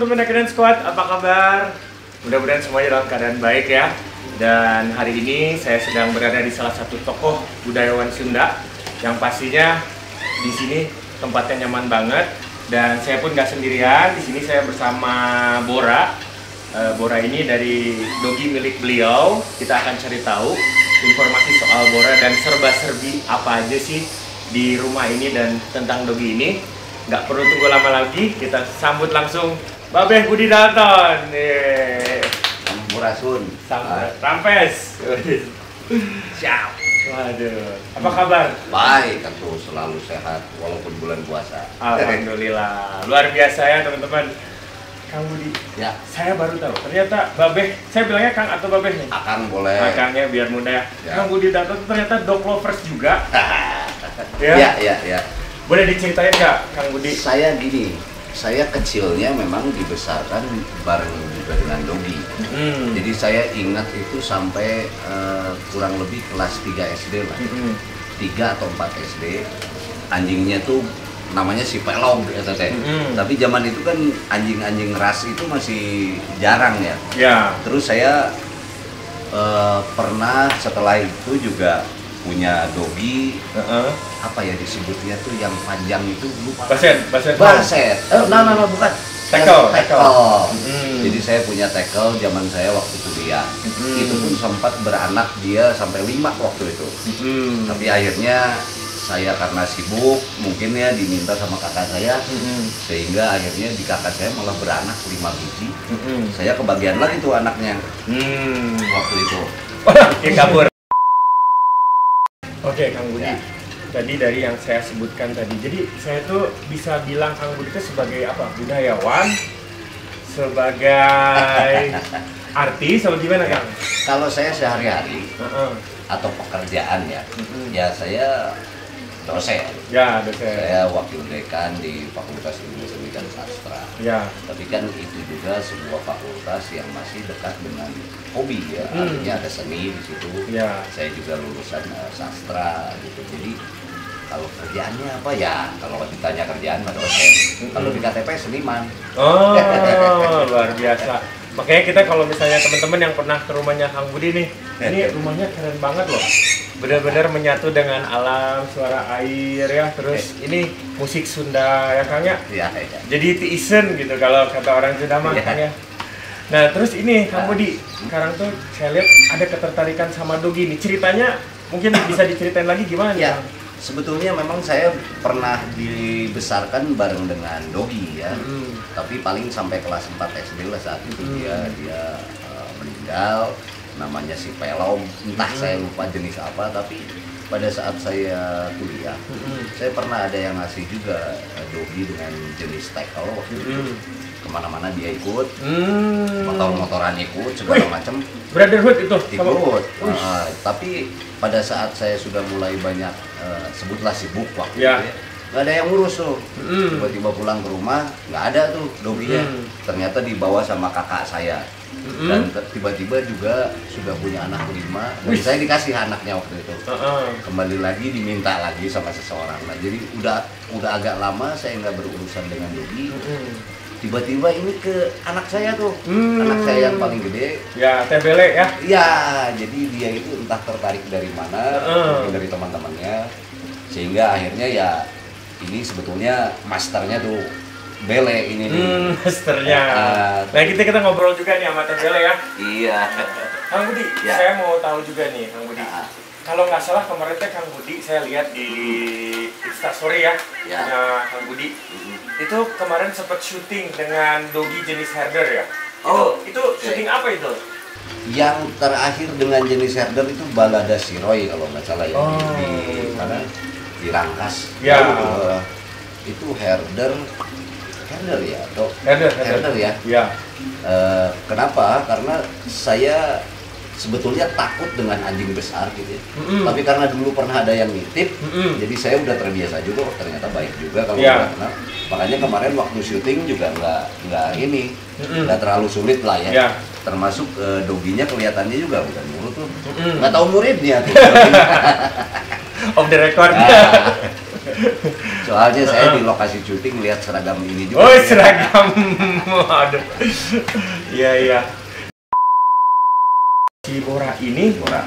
teman-teman Naked Squad, apa kabar? Mudah-mudahan semuanya dalam keadaan baik ya. Dan hari ini saya sedang berada di salah satu tokoh budayawan Sunda yang pastinya di sini tempatnya nyaman banget. Dan saya pun nggak sendirian, di sini saya bersama Bora. Bora ini dari dogi milik beliau. Kita akan cari tahu informasi soal Bora dan serba-serbi apa aja sih di rumah ini dan tentang dogi ini. Nggak perlu tunggu lama lagi, kita sambut langsung Babeh Budi Dalton. Murasun, Rampes. Siap. Waduh, apa kabar? Baik, tentu selalu sehat walaupun bulan puasa. Alhamdulillah, luar biasa ya teman-teman. Kang Budi, Ya, saya baru tahu ternyata Babeh, saya bilangnya Kang atau Babeh nih? akan boleh. Kangnya biar mudah. Ya. Kang Budi Dalton ternyata dog lovers juga. Ya. Boleh diceritain nggak, Kang Budi? Saya gini, saya kecilnya memang dibesarkan bareng juga dengan dogi. Jadi saya ingat itu sampai kurang lebih kelas 3 SD lah. 3 atau 4 SD. Anjingnya tuh namanya si Pelong ya teteh. Tapi zaman itu kan anjing-anjing ras itu masih jarang ya. Ya. Terus saya pernah setelah itu juga punya dogi. Apa ya disebutnya tuh yang panjang itu lupa. Baset. Bukan. Tackle. Jadi saya punya tackle zaman saya waktu kuliah. Itu pun sempat beranak dia sampai 5 waktu itu. Tapi akhirnya saya karena sibuk mungkin ya diminta sama kakak saya, sehingga akhirnya di kakak saya malah beranak 5 biji. Saya kebagian lagi tuh anaknya waktu itu. Dia kabur. Oke, Kang Budi. Ya. Tadi dari yang saya sebutkan tadi. Jadi saya tuh bisa bilang Kang Budi itu sebagai apa? Budayawan, sebagai artis, atau gimana Kang? Kalau saya sehari-hari atau pekerjaan ya, ya saya dosen. Ya, dosen. Saya wakil dekan di Fakultas Ilmu Seni dan Sastra. Ya. Tapi kan itu juga sebuah fakultas yang masih dekat dengan hobi ya. Artinya ada seni di situ. Ya. Saya juga lulusan sastra gitu. Jadi kalau kerjaannya apa ya? Kalau ditanya kerjaan mah dosen. Kalau di KTP seniman. Oh, luar biasa. Makanya kita kalau misalnya teman-teman yang pernah ke rumahnya Kang Budi nih, ini rumahnya keren banget loh. Benar-benar menyatu dengan alam, suara air ya, terus ini musik Sunda ya Kang ya. Ya. Jadi tiisen gitu kalau kata orang Sunda mah Kang ya. Nah, terus ini Kang Budi, sekarang tuh saya lihat ada ketertarikan sama dogi nih. Ceritanya mungkin bisa diceritain lagi gimana nih, Ya. Kang? Sebetulnya memang saya pernah dibesarkan bareng dengan dogi ya. Tapi paling sampai kelas 4 SD lah saat itu dia meninggal. Namanya si Pelong, entah saya lupa jenis apa, tapi pada saat saya kuliah saya pernah ada yang ngasih juga dogi dengan jenis tackle waktu itu. Kemana-mana dia ikut, motor-motoran ikut, segala macam. Brotherhood itu sama Ikut. Tapi pada saat saya sudah mulai banyak sebutlah sibuk waktu Ya. itu ya, nggak ada yang ngurus tuh. Tiba-tiba pulang ke rumah nggak ada tuh doginya. Ternyata dibawa sama kakak saya. Dan tiba-tiba juga sudah punya anak 5 dan saya dikasih anaknya waktu itu. Kembali lagi diminta lagi sama seseorang. Nah, jadi udah agak lama saya nggak berurusan dengan dogi. Tiba-tiba ini ke anak saya tuh, anak saya yang paling gede. Ya, TBL ya. Ya, jadi dia itu entah tertarik dari mana, mungkin dari teman-temannya, sehingga akhirnya ya ini sebetulnya masternya tuh Bele ini nih. Masternya. Nah, kita ngobrol juga nih sama TBL ya. Iya. Kang Budi, Ya. saya mau tahu juga nih, Kang Budi. Kalau nggak salah kemarin teh Kang Budi saya lihat di Instastory ya, Ya. punya Kang Budi. Itu kemarin sempat syuting dengan dogi jenis herder ya. Oh, itu syuting apa itu? Yang terakhir dengan jenis herder itu Balada Siroy kalau nggak salah ya, di mana? Di Rangkas. Ya. Itu herder ya atau Herder ya. Ya. Kenapa? Karena saya sebetulnya takut dengan anjing besar gitu ya. Tapi karena dulu pernah ada yang nitip, jadi saya udah terbiasa juga. Oh, ternyata baik juga kalau Ya. udah kenal. Makanya kemarin waktu syuting juga nggak terlalu sulit lah ya. Ya. Termasuk doginya kelihatannya juga bukan mulut tuh, nggak tahu muridnya tuh. Off the record. Nah, Soalnya saya di lokasi syuting lihat seragam ini juga. Oh, seragam. Aduh. Iya, iya. Si Bora ini Bora.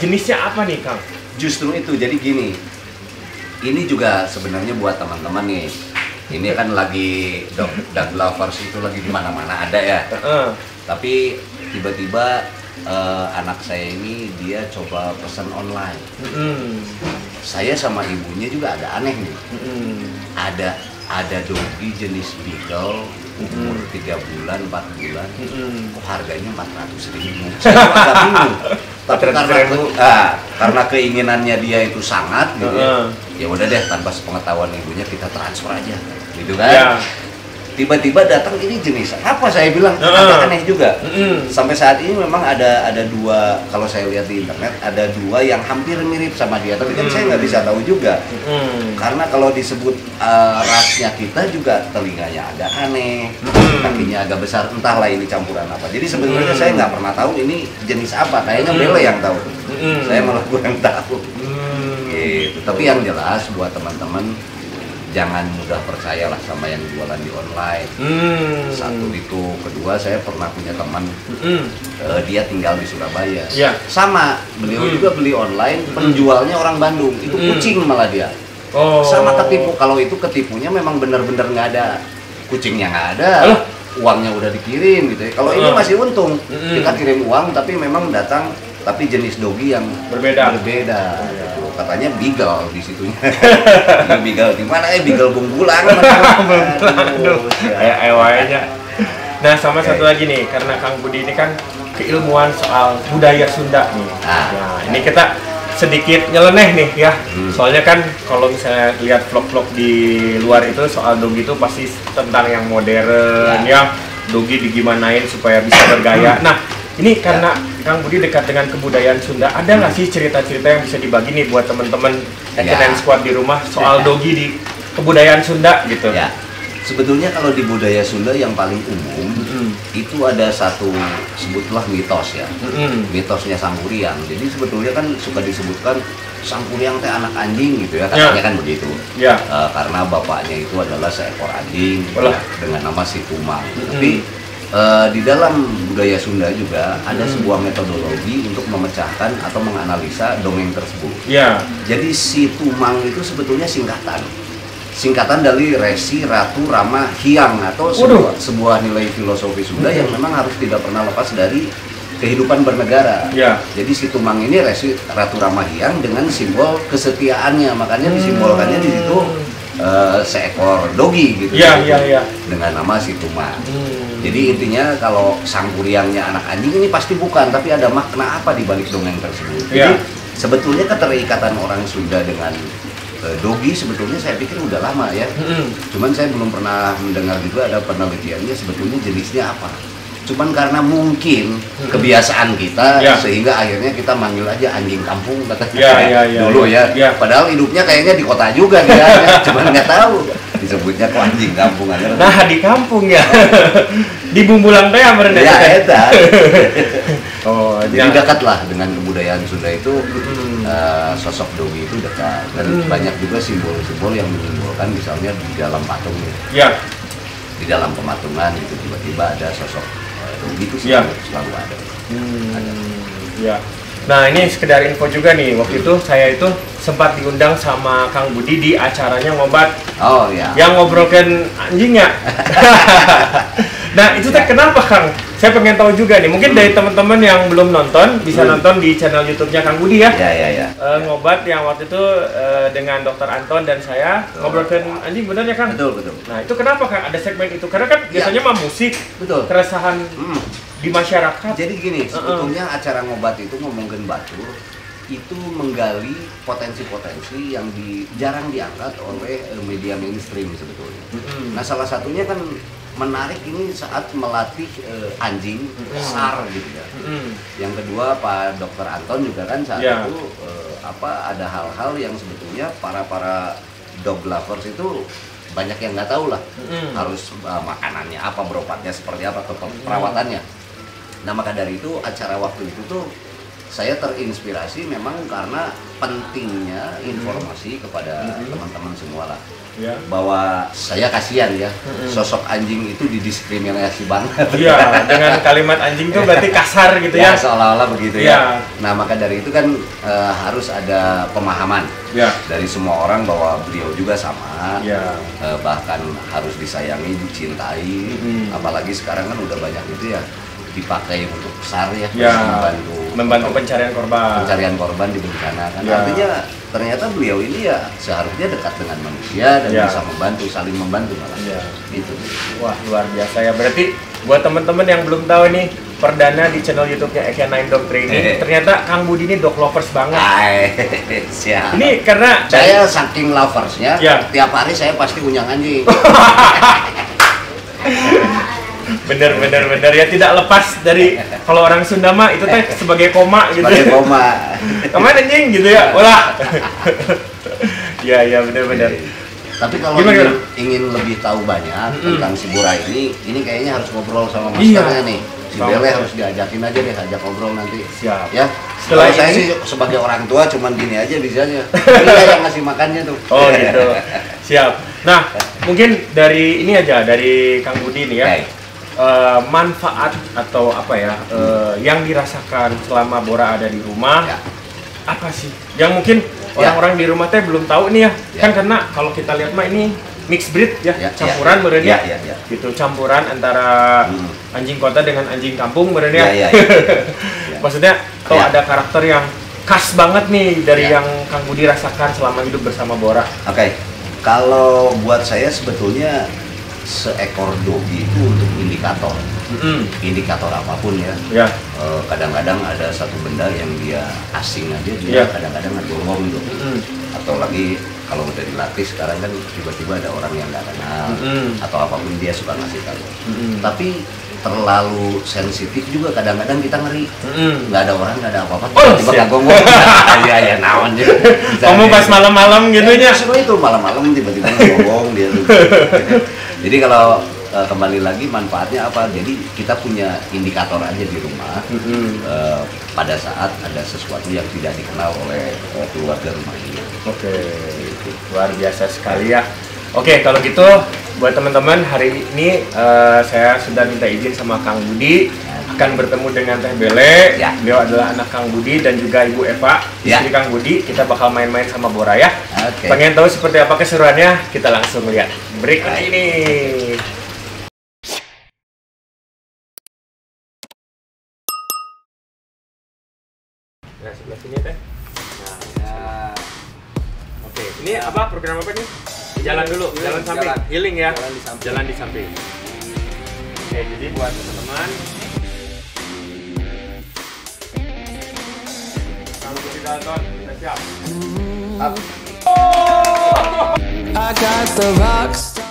jenisnya apa nih, Kang? Justru itu, jadi gini. Ini juga sebenarnya buat teman-teman nih. Ini kan lagi dog lovers itu lagi di mana-mana ada ya. Tapi tiba-tiba anak saya ini dia coba pesan online. Saya sama ibunya juga ada aneh nih. Ada doggy jenis beagle umur 3 bulan, 4 bulan. Kok harganya 400.000? Saya agak bingung. Tapi karena keinginannya dia itu sangat gitu ya udah deh, tanpa sepengetahuan ibunya kita transfer aja gitu kan. Tiba-tiba datang ini jenis apa, saya bilang agak aneh juga. Sampai saat ini memang ada dua, kalau saya lihat di internet ada dua yang hampir mirip sama dia, tapi kan saya nggak bisa tahu juga karena kalau disebut rasnya kita juga telinganya agak aneh, kakinya agak besar, entahlah ini campuran apa. Jadi sebenarnya saya nggak pernah tahu ini jenis apa, kayaknya Bele yang tahu. Saya malah kurang tahu gitu. Tapi yang jelas buat teman-teman, jangan mudah percayalah sama yang jualan di online. Satu itu, kedua saya pernah punya teman, dia tinggal di Surabaya. Sama, beliau juga beli online, penjualnya orang Bandung, itu kucing malah dia. Sama ketipu. Kalau itu ketipunya memang benar-benar nggak ada, kucingnya nggak ada, uangnya udah dikirim gitu ya. Kalau ini masih untung, kita kirim uang tapi memang datang, tapi jenis doggy yang berbeda. Gitu. Katanya beagle di situnya. Beagle di mana ya? Beagle Bunggulang. Ayo. Nah, sama satu lagi nih, karena Kang Budi ini kan keilmuan soal budaya Sunda nih. Nah, ini kita sedikit nyeleneh nih ya. Soalnya kan kalau misalnya lihat vlog-vlog di luar itu soal doggy itu pasti tentang yang modern ya. Doggy digimanain supaya bisa bergaya. Nah, ini karena Kang Budi dekat dengan kebudayaan Sunda, ada nggak sih cerita-cerita yang bisa dibagi nih buat teman-teman Ekenen Squad di rumah soal doggy di kebudayaan Sunda gitu? Ya, sebetulnya kalau di budaya Sunda yang paling umum itu ada satu, sebutlah mitos ya, mitosnya Sangkuriang. Jadi sebetulnya kan suka disebutkan Sangkuriang teh anak anjing gitu ya, katanya kan begitu. Karena bapaknya itu adalah seekor anjing dengan nama si Tumang. Tapi di dalam budaya Sunda juga ada sebuah metodologi untuk memecahkan atau menganalisa dongeng tersebut. Jadi si Tumang itu sebetulnya singkatan dari Resi, Ratu, Rama, Hyang, atau sebuah nilai filosofi Sunda yang memang harus tidak pernah lepas dari kehidupan bernegara. Jadi si Tumang ini Resi, Ratu, Rama, Hyang dengan simbol kesetiaannya, makanya disimbolkannya di situ seekor doggy gitu, dengan nama si Tumang. Jadi intinya kalau Sangkuriangnya anak anjing ini pasti bukan, tapi ada makna apa di balik dongeng tersebut. Jadi sebetulnya keterikatan orang Sunda dengan doggy sebetulnya saya pikir udah lama ya. Cuman saya belum pernah mendengar juga ada penelitiannya sebetulnya jenisnya apa. Cuman karena mungkin kebiasaan kita sehingga akhirnya kita manggil aja anjing kampung katanya dulu ya. Padahal hidupnya kayaknya di kota juga dia, cuman nggak tahu disebutnya kok anjing kampung aja. Nah, di kampung ya. Di Bumbulang teh merendah. Jadi dekat lah dengan kebudayaan Sunda itu. Sosok doggy itu dekat, dan banyak juga simbol-simbol yang menyimbolkan, misalnya di dalam patung di dalam pematungan itu tiba-tiba ada sosok doggy itu selalu ada. Nah, ini sekedar info juga nih, waktu itu saya itu sempat diundang sama Kang Budi di acaranya Ngobat. Yang ngobrolkan anjingnya. Nah, itu teh kenapa Kang? Saya pengen tahu juga nih, mungkin dari teman-teman yang belum nonton bisa nonton di channel YouTube-nya Kang Budi ya. Ngobat yang waktu itu dengan Dr. Anton dan saya ngobrolkan anjing, benar ya Kang? Betul. Nah, itu kenapa Kang ada segmen itu? Karena kan biasanya mah musik, keresahan di masyarakat. Jadi gini, sebetulnya acara Ngobat itu ngomongin batur itu menggali potensi-potensi yang jarang diangkat oleh media mainstream sebetulnya. Nah, salah satunya kan menarik ini saat melatih anjing SAR gitu ya. Yang kedua Pak Dr. Anton juga kan saat itu ada hal-hal yang sebetulnya para dog lovers itu banyak yang nggak tahu lah. Harus makanannya apa, berobatnya seperti apa, perawatannya. Nah, maka dari itu acara waktu itu tuh saya terinspirasi memang karena pentingnya informasi kepada teman-teman semua lah. Ya. Bahwa saya kasihan ya, sosok anjing itu didiskriminasi banget. Iya, dengan kalimat anjing itu berarti kasar gitu ya. Ya, seolah-olah begitu ya. Nah, maka dari itu kan harus ada pemahaman dari semua orang bahwa beliau juga sama. Bahkan harus disayangi, dicintai. Apalagi sekarang kan udah banyak itu ya, dipakai untuk SAR ya, membantu pencarian korban di bencana kan. Artinya ternyata beliau ini ya seharusnya dekat dengan manusia dan bisa membantu, saling membantu malah. Gitu. Wah, luar biasa ya. Berarti buat teman-teman yang belum tahu nih, perdana di channel YouTube-nya Ekenine Dog Training. Ternyata Kang Budi ini dog lovers banget. Siap. Ini karena saya saking loversnya, tiap hari saya pasti unyang anjing. Bener ya, tidak lepas dari kalau orang Sunda mah itu teh sebagai koma gitu. Sebagai koma. Koma anjing gitu ya, olah. Ya bener. Tapi kalau ingin lebih tahu banyak tentang si Bora ini kayaknya harus ngobrol sama masternya nih. Si Bele harus diajakin aja deh, ajak ngobrol nanti. Siap. Ya. Setelah saya sih sebagai orang tua cuman gini aja bisanya. Ini yang ngasih makannya tuh. Oh gitu. Siap. Nah, mungkin dari ini aja, dari Kang Budi nih ya. Manfaat atau apa ya yang dirasakan selama Bora ada di rumah apa sih yang mungkin orang-orang di rumah teh belum tahu nih ya kan, karena kalau kita lihat mah ini mixed breed ya, campuran meureun ya, gitu, campuran antara anjing kota dengan anjing kampung meureun ya. Maksudnya ada karakter yang khas banget nih dari yang Kang Budi rasakan selama hidup bersama Bora. Kalau buat saya sebetulnya seekor dogi itu untuk indikator, indikator apapun ya. Kadang-kadang ada satu benda yang dia asing aja, dia kadang-kadang ngomong gitu. Atau lagi kalau udah dilatih sekarang kan tiba-tiba ada orang yang nggak kenal atau apapun dia suka ngasih tahu. Tapi terlalu sensitif juga kadang-kadang kita ngeri. Nggak ada orang, nggak ada apa-apa, tiba-tiba nggak ngomong. Ya naon juga. Ngomong pas malam-malam gitu ya. Itu malam-malam tiba-tiba ngomong dia. Jadi kalau kembali lagi manfaatnya apa? Jadi kita punya indikator aja di rumah pada saat ada sesuatu yang tidak dikenal oleh keluarga rumah ini. Luar biasa sekali ya. Kalau gitu buat teman-teman hari ini saya sudah minta izin sama Kang Budi akan bertemu dengan Teh Bele. Beliau adalah anak Kang Budi dan juga Ibu Eva, istri Kang Budi. Kita bakal main-main sama Bora ya. Pengen tahu seperti apa keseruannya? Kita langsung lihat berikut ini. Nah, sebelah sini Teh. Ini apa program apa nih? Jalan dulu, jalan samping, healing ya. Jalan di samping. Jadi buat teman-teman, kalau kita nonton, kita siap. I got the rock star.